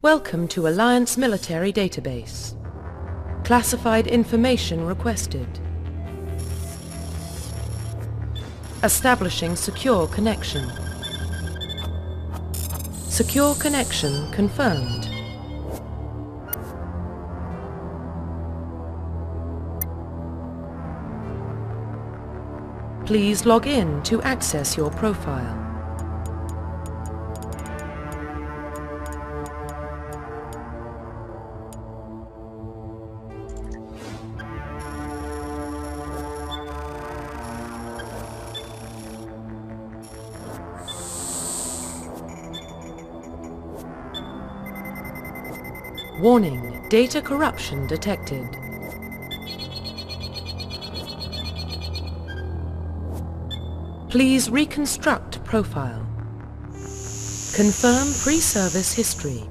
Welcome to Alliance Military Database. Classified information requested. Establishing secure connection. Secure connection confirmed. Please log in to access your profile. Warning, data corruption detected. Please reconstruct profile. Confirm pre-service history.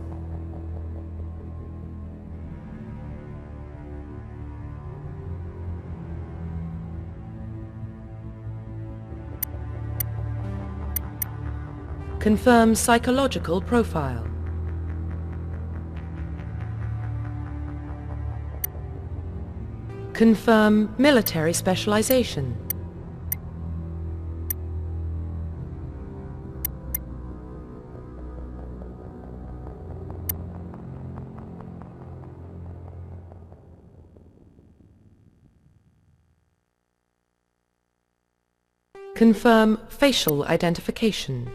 Confirm psychological profile. Confirm military specialization. Confirm facial identification.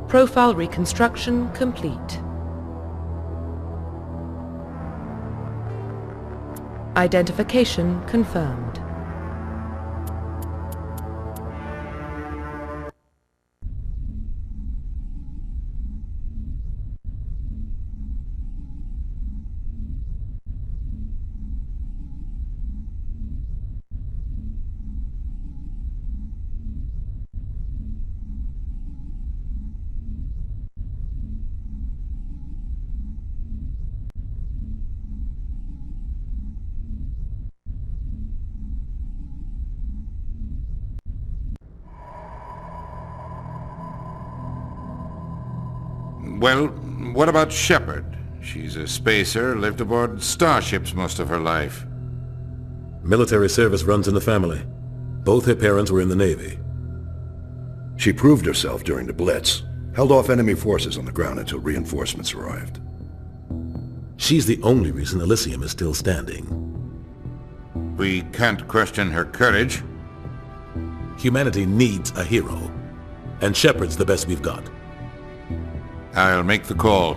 Profile reconstruction complete. Identification confirmed. Well, what about Shepard? She's a spacer, lived aboard starships most of her life. Military service runs in the family. Both her parents were in the Navy. She proved herself during the Blitz, held off enemy forces on the ground until reinforcements arrived. She's the only reason Elysium is still standing. We can't question her courage. Humanity needs a hero, and Shepard's the best we've got. I'll make the call.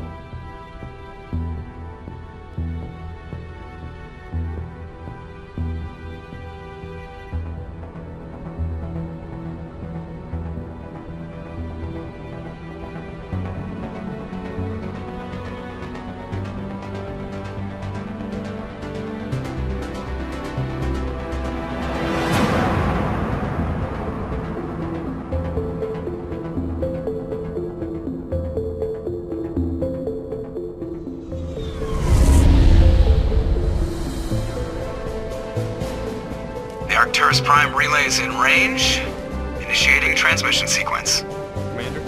Arcturus Prime relay is in range. Initiating transmission sequence. Commander?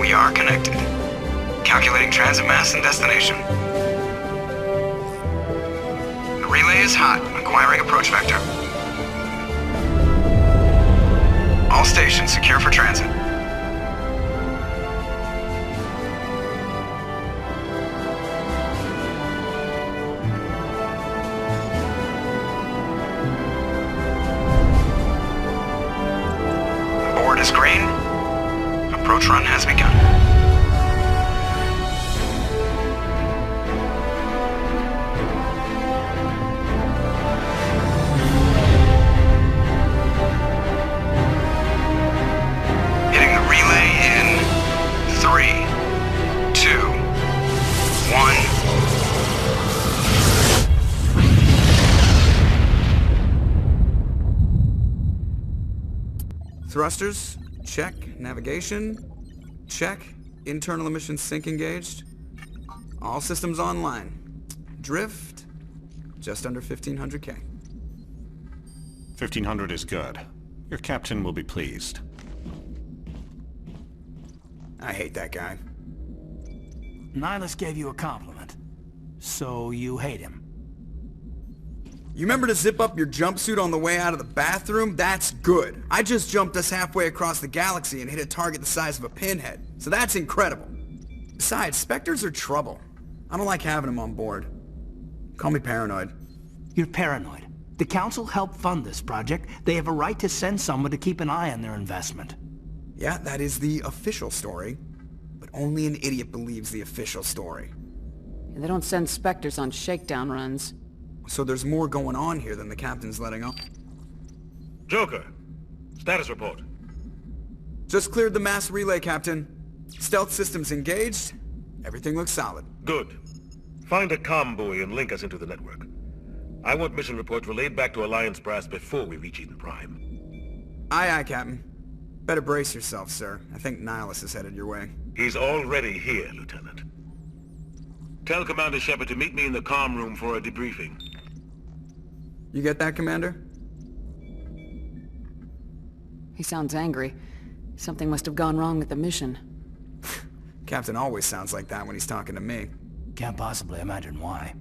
We are connected. Calculating transit mass and destination. The relay is hot. Acquiring approach vector. All stations secure for transit. Board is green. Approach run has begun. Hitting the relay in 3, 2, 1. Thrusters, check. Navigation, check. Internal emissions sync engaged. All systems online. Drift, just under 1500K. 1500 is good. Your captain will be pleased. I hate that guy. Nihilus gave you a compliment. So you hate him. You remember to zip up your jumpsuit on the way out of the bathroom? That's good. I just jumped us halfway across the galaxy and hit a target the size of a pinhead. So that's incredible. Besides, Spectres are trouble. I don't like having them on board. Call me paranoid. You're paranoid. The Council helped fund this project. They have a right to send someone to keep an eye on their investment. Yeah, that is the official story. But only an idiot believes the official story. They don't send Spectres on shakedown runs. So there's more going on here than the captain's letting on. Joker, status report. Just cleared the mass relay, Captain. Stealth systems engaged. Everything looks solid. Good. Find a comm buoy and link us into the network. I want mission reports relayed back to Alliance Brass before we reach Eden Prime. Aye, aye, Captain. Better brace yourself, sir. I think Nihilus is headed your way. He's already here, Lieutenant. Tell Commander Shepard to meet me in the comm room for a debriefing. You get that, Commander? He sounds angry. Something must have gone wrong with the mission. Captain always sounds like that when he's talking to me. Can't possibly imagine why.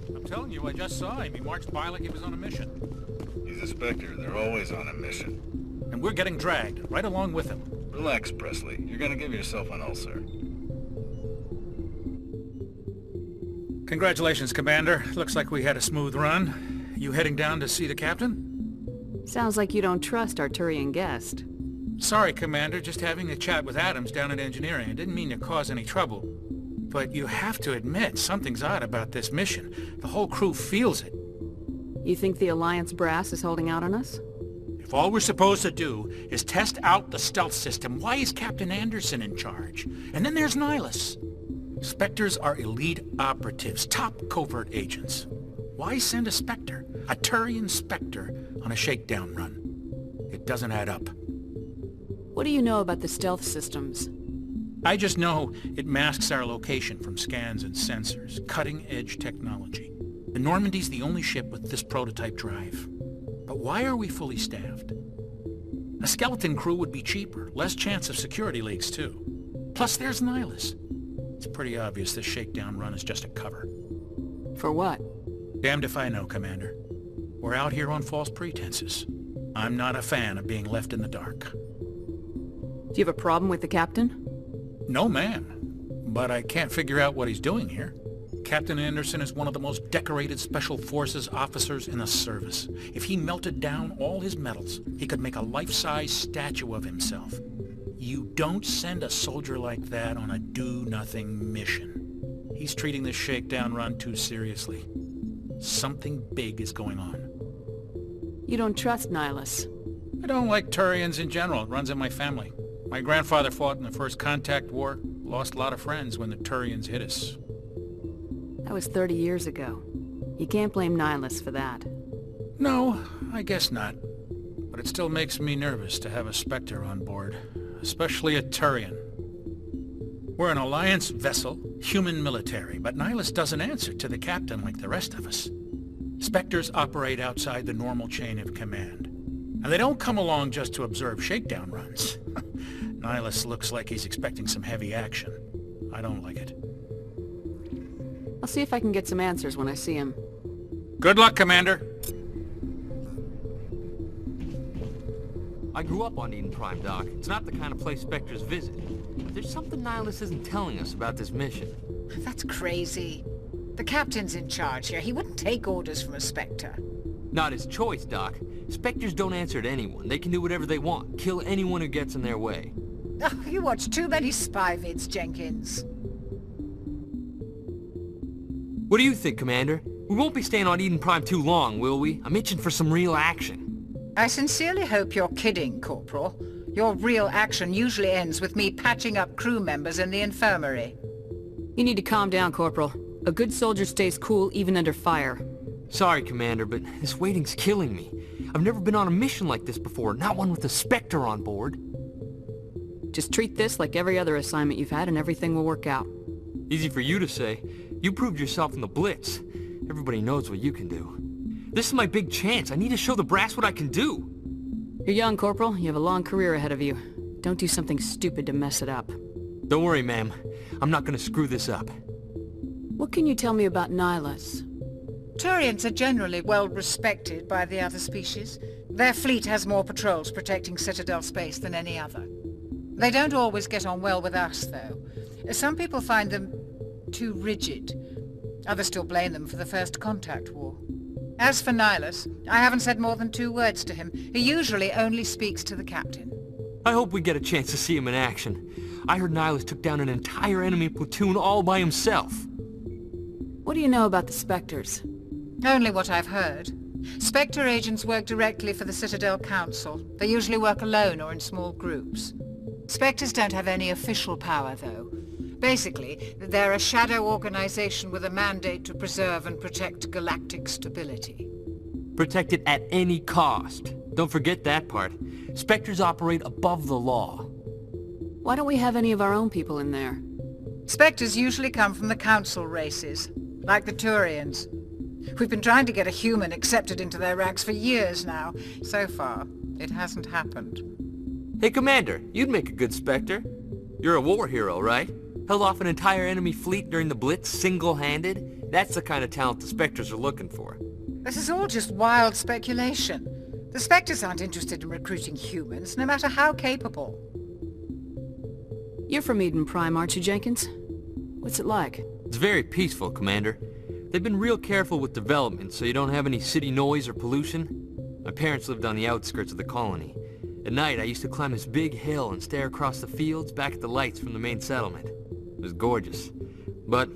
I'm telling you, I just saw him. He marched by like he was on a mission. He's a Spectre. They're always on a mission. And we're getting dragged, right along with him. Relax, Presley. You're gonna give yourself an ulcer. Congratulations, Commander. Looks like we had a smooth run. You heading down to see the captain? Sounds like you don't trust our Turian guest. Sorry, Commander. Just having a chat with Adams down at engineering. I didn't mean to cause any trouble. But you have to admit, something's odd about this mission. The whole crew feels it. You think the Alliance brass is holding out on us? If all we're supposed to do is test out the stealth system, why is Captain Anderson in charge? And then there's Nihilus. Spectres are elite operatives, top covert agents. Why send a Spectre, a Turian Spectre, on a shakedown run? It doesn't add up. What do you know about the stealth systems? I just know it masks our location from scans and sensors. Cutting-edge technology. The Normandy's the only ship with this prototype drive. But why are we fully staffed? A skeleton crew would be cheaper, less chance of security leaks too. Plus there's Nihilus. It's pretty obvious this shakedown run is just a cover. For what? Damned if I know, Commander. We're out here on false pretenses. I'm not a fan of being left in the dark. Do you have a problem with the captain? No, ma'am. But I can't figure out what he's doing here. Captain Anderson is one of the most decorated Special Forces officers in the service. If he melted down all his medals, he could make a life-size statue of himself. You don't send a soldier like that on a do-nothing mission. He's treating this shakedown run too seriously. Something big is going on. You don't trust Nihilus? I don't like Turians in general. It runs in my family. My grandfather fought in the First Contact War, lost a lot of friends when the Turians hit us. That was 30 years ago. You can't blame Nihilus for that. No, I guess not. But it still makes me nervous to have a Spectre on board, especially a Turian. We're an Alliance vessel, human military, but Nihilus doesn't answer to the captain like the rest of us. Spectres operate outside the normal chain of command. And they don't come along just to observe shakedown runs. Nihilus looks like he's expecting some heavy action. I don't like it. I'll see if I can get some answers when I see him. Good luck, Commander. I grew up on Eden Prime, Doc. It's not the kind of place Spectres visit. There's something Nihilus isn't telling us about this mission. That's crazy. The captain's in charge here. He wouldn't take orders from a Spectre. Not his choice, Doc. Spectres don't answer to anyone. They can do whatever they want. Kill anyone who gets in their way. Oh, you watch too many spy vids, Jenkins. What do you think, Commander? We won't be staying on Eden Prime too long, will we? I'm itching for some real action. I sincerely hope you're kidding, Corporal. Your real action usually ends with me patching up crew members in the infirmary. You need to calm down, Corporal. A good soldier stays cool even under fire. Sorry, Commander, but this waiting's killing me. I've never been on a mission like this before, not one with a Spectre on board. Just treat this like every other assignment you've had and everything will work out. Easy for you to say. You proved yourself in the Blitz. Everybody knows what you can do. This is my big chance. I need to show the brass what I can do. You're young, Corporal. You have a long career ahead of you. Don't do something stupid to mess it up. Don't worry, ma'am. I'm not gonna screw this up. What can you tell me about Nihilus? Turians are generally well respected by the other species. Their fleet has more patrols protecting Citadel space than any other. They don't always get on well with us, though. Some people find them too rigid. Others still blame them for the First Contact War. As for Nihilus, I haven't said more than 2 words to him. He usually only speaks to the captain. I hope we get a chance to see him in action. I heard Nihilus took down an entire enemy platoon all by himself. What do you know about the Spectres? Only what I've heard. Spectre agents work directly for the Citadel Council. They usually work alone or in small groups. Spectres don't have any official power, though. Basically, they're a shadow organization with a mandate to preserve and protect galactic stability. Protect it at any cost. Don't forget that part. Spectres operate above the law. Why don't we have any of our own people in there? Spectres usually come from the Council races, like the Turians. We've been trying to get a human accepted into their ranks for years now. So far, it hasn't happened. Hey, Commander, you'd make a good Spectre. You're a war hero, right? Held off an entire enemy fleet during the Blitz single-handed? That's the kind of talent the Spectres are looking for. This is all just wild speculation. The Spectres aren't interested in recruiting humans, no matter how capable. You're from Eden Prime, aren't you, Jenkins? What's it like? It's very peaceful, Commander. They've been real careful with development so you don't have any city noise or pollution. My parents lived on the outskirts of the colony. At night, I used to climb this big hill and stare across the fields back at the lights from the main settlement. It was gorgeous. But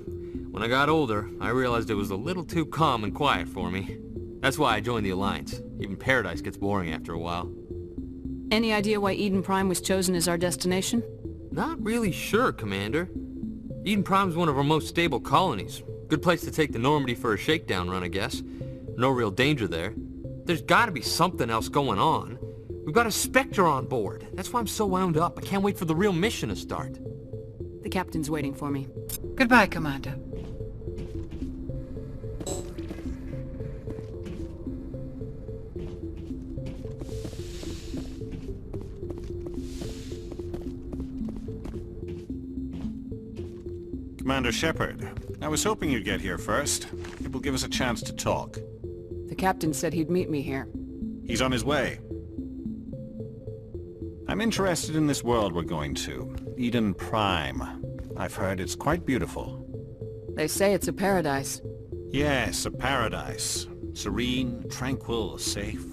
when I got older, I realized it was a little too calm and quiet for me. That's why I joined the Alliance. Even Paradise gets boring after a while. Any idea why Eden Prime was chosen as our destination? Not really sure, Commander. Eden Prime's one of our most stable colonies. Good place to take the Normandy for a shakedown run, I guess. No real danger there. There's gotta be something else going on. We've got a Spectre on board. That's why I'm so wound up. I can't wait for the real mission to start. The captain's waiting for me. Goodbye, Commander. Commander Shepard, I was hoping you'd get here first. It will give us a chance to talk. The captain said he'd meet me here. He's on his way. I'm interested in this world we're going to, Eden Prime. I've heard it's quite beautiful. They say it's a paradise. Yes, a paradise. Serene, tranquil, safe.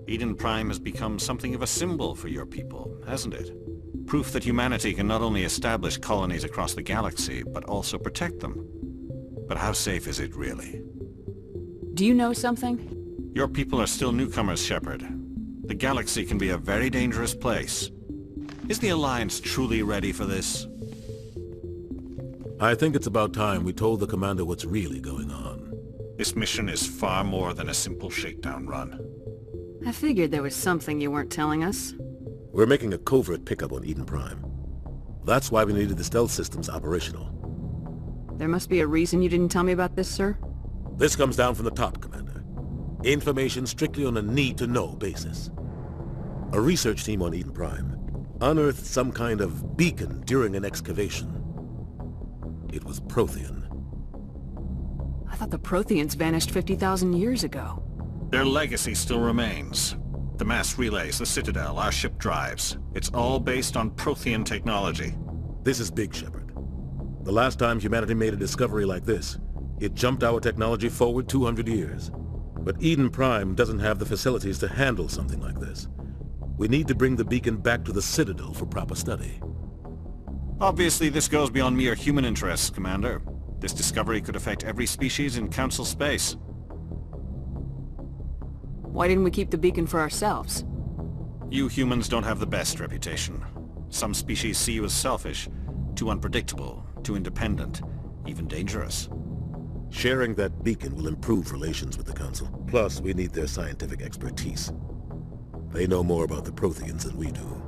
Eden Prime has become something of a symbol for your people, hasn't it? Proof that humanity can not only establish colonies across the galaxy, but also protect them. But how safe is it really? Do you know something? Your people are still newcomers, Shepard. The galaxy can be a very dangerous place. Is the Alliance truly ready for this? I think it's about time we told the Commander what's really going on. This mission is far more than a simple shakedown run. I figured there was something you weren't telling us. We're making a covert pickup on Eden Prime. That's why we needed the stealth systems operational. There must be a reason you didn't tell me about this, sir? This comes down from the top, Commander. Information strictly on a need-to-know basis. A research team on Eden Prime unearthed some kind of beacon during an excavation. It was Prothean. I thought the Protheans vanished 50,000 years ago. Their legacy still remains. The mass relays, the Citadel, our ship drives. It's all based on Prothean technology. This is big, Shepard. The last time humanity made a discovery like this, it jumped our technology forward 200 years. But Eden Prime doesn't have the facilities to handle something like this. We need to bring the beacon back to the Citadel for proper study. Obviously, this goes beyond mere human interests, Commander. This discovery could affect every species in Council space. Why didn't we keep the beacon for ourselves? You humans don't have the best reputation. Some species see you as selfish, too unpredictable, too independent, even dangerous. Sharing that beacon will improve relations with the Council. Plus, we need their scientific expertise. They know more about the Protheans than we do.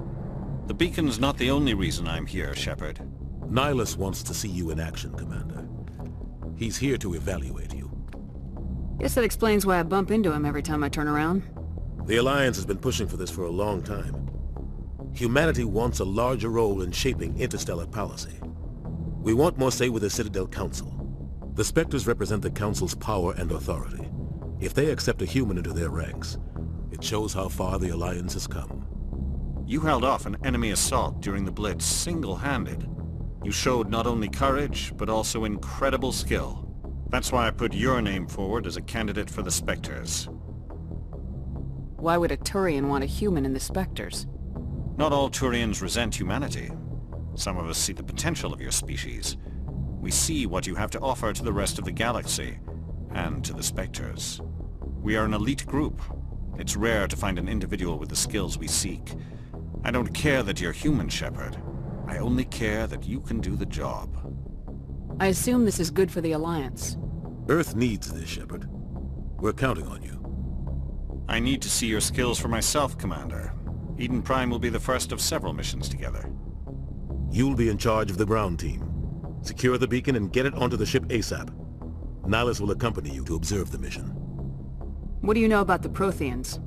The beacon's not the only reason I'm here, Shepard. Nihilus wants to see you in action, Commander. He's here to evaluate you. Guess that explains why I bump into him every time I turn around. The Alliance has been pushing for this for a long time. Humanity wants a larger role in shaping interstellar policy. We want more say with the Citadel Council. The Spectres represent the Council's power and authority. If they accept a human into their ranks, it shows how far the Alliance has come. You held off an enemy assault during the Blitz single-handed. You showed not only courage, but also incredible skill. That's why I put your name forward as a candidate for the Spectres. Why would a Turian want a human in the Spectres? Not all Turians resent humanity. Some of us see the potential of your species. We see what you have to offer to the rest of the galaxy, and to the Spectres. We are an elite group. It's rare to find an individual with the skills we seek. I don't care that you're human, Shepard. I only care that you can do the job. I assume this is good for the Alliance. Earth needs this, Shepard. We're counting on you. I need to see your skills for myself, Commander. Eden Prime will be the first of several missions together. You'll be in charge of the ground team. Secure the beacon and get it onto the ship ASAP. Nihilus will accompany you to observe the mission. What do you know about the Protheans?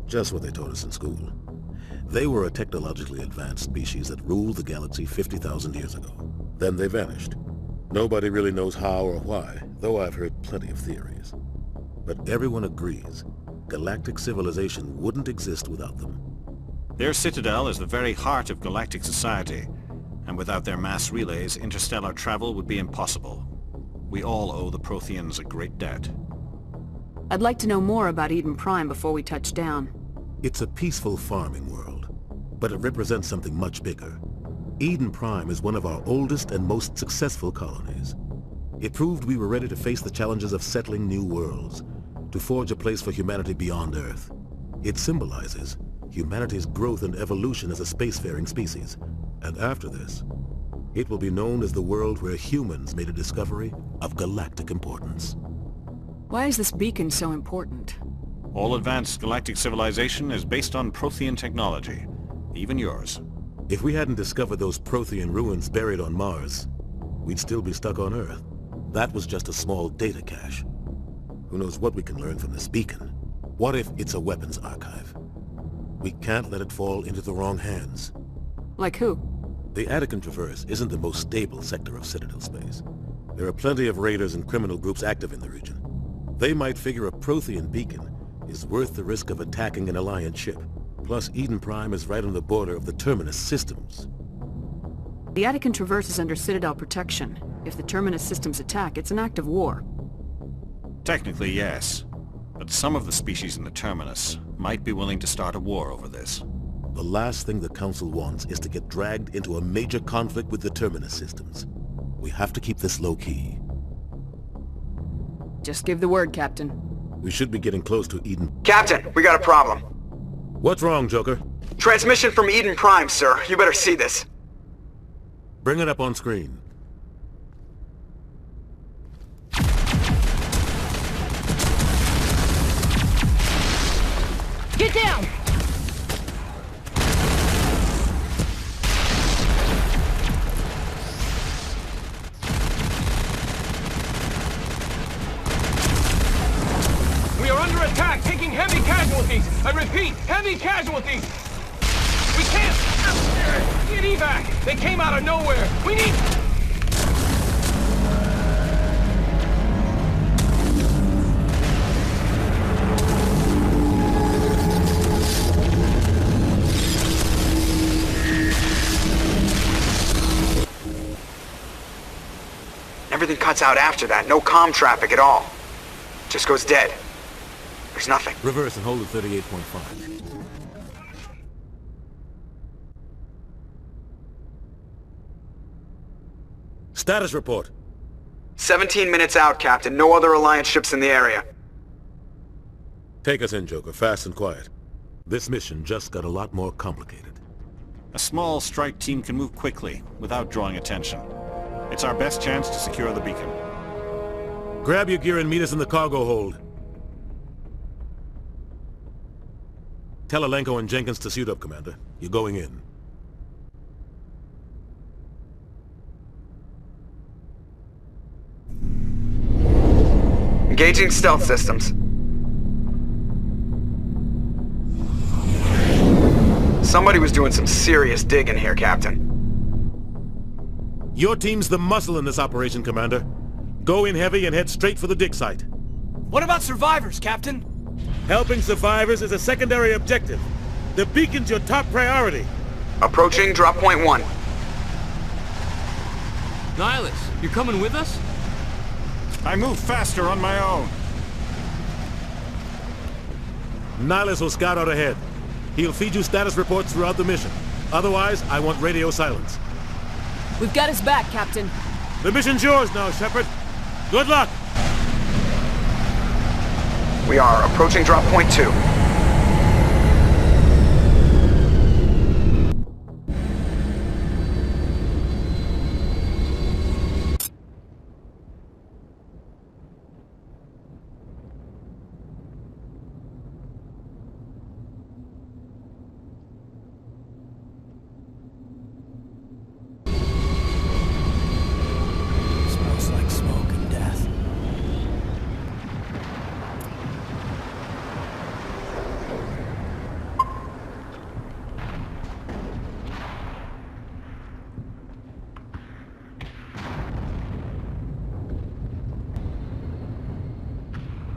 Just what they taught us in school. They were a technologically advanced species that ruled the galaxy 50,000 years ago. Then they vanished. Nobody really knows how or why, though I've heard plenty of theories. But everyone agrees, galactic civilization wouldn't exist without them. Their citadel is the very heart of galactic society, and without their mass relays, interstellar travel would be impossible. We all owe the Protheans a great debt. I'd like to know more about Eden Prime before we touch down. It's a peaceful farming world, but it represents something much bigger. Eden Prime is one of our oldest and most successful colonies. It proved we were ready to face the challenges of settling new worlds, to forge a place for humanity beyond Earth. It symbolizes humanity's growth and evolution as a spacefaring species. And after this, it will be known as the world where humans made a discovery of galactic importance. Why is this beacon so important? All advanced galactic civilization is based on Prothean technology, even yours. If we hadn't discovered those Prothean ruins buried on Mars, we'd still be stuck on Earth. That was just a small data cache. Who knows what we can learn from this beacon? What if it's a weapons archive? We can't let it fall into the wrong hands. Like who? The Paragon Traverse isn't the most stable sector of Citadel space. There are plenty of raiders and criminal groups active in the region. They might figure a Prothean beacon is worth the risk of attacking an Alliance ship. Plus, Eden Prime is right on the border of the Terminus systems. The Paragon Traverse is under Citadel protection. If the Terminus systems attack, it's an act of war. Technically, yes. But some of the species in the Terminus might be willing to start a war over this. The last thing the Council wants is to get dragged into a major conflict with the Terminus systems. We have to keep this low-key. Just give the word, Captain. We should be getting close to Eden. Captain, we got a problem. What's wrong, Joker? Transmission from Eden Prime, sir. You better see this. Bring it up on screen. Get down! We are under attack, taking heavy casualties. I repeat, heavy casualties. We can't get evac. They came out of nowhere. We need... Everything cuts out after that. No comm traffic at all. Just goes dead. There's nothing. Reverse and hold at 38.5. Status report. 17 minutes out, Captain. No other Alliance ships in the area. Take us in, Joker. Fast and quiet. This mission just got a lot more complicated. A small strike team can move quickly, without drawing attention. It's our best chance to secure the beacon. Grab your gear and meet us in the cargo hold. Tell Alenko and Jenkins to suit up, Commander. You're going in. Engaging stealth systems. Somebody was doing some serious digging here, Captain. Your team's the muscle in this operation, Commander. Go in heavy and head straight for the dig site. What about survivors, Captain? Helping survivors is a secondary objective. The beacon's your top priority. Approaching drop point 1. Nihilus, you're coming with us? I move faster on my own. Nihilus will scout out ahead. He'll feed you status reports throughout the mission. Otherwise, I want radio silence. We've got his back, Captain. The mission's yours now, Shepard. Good luck! We are approaching drop point 2.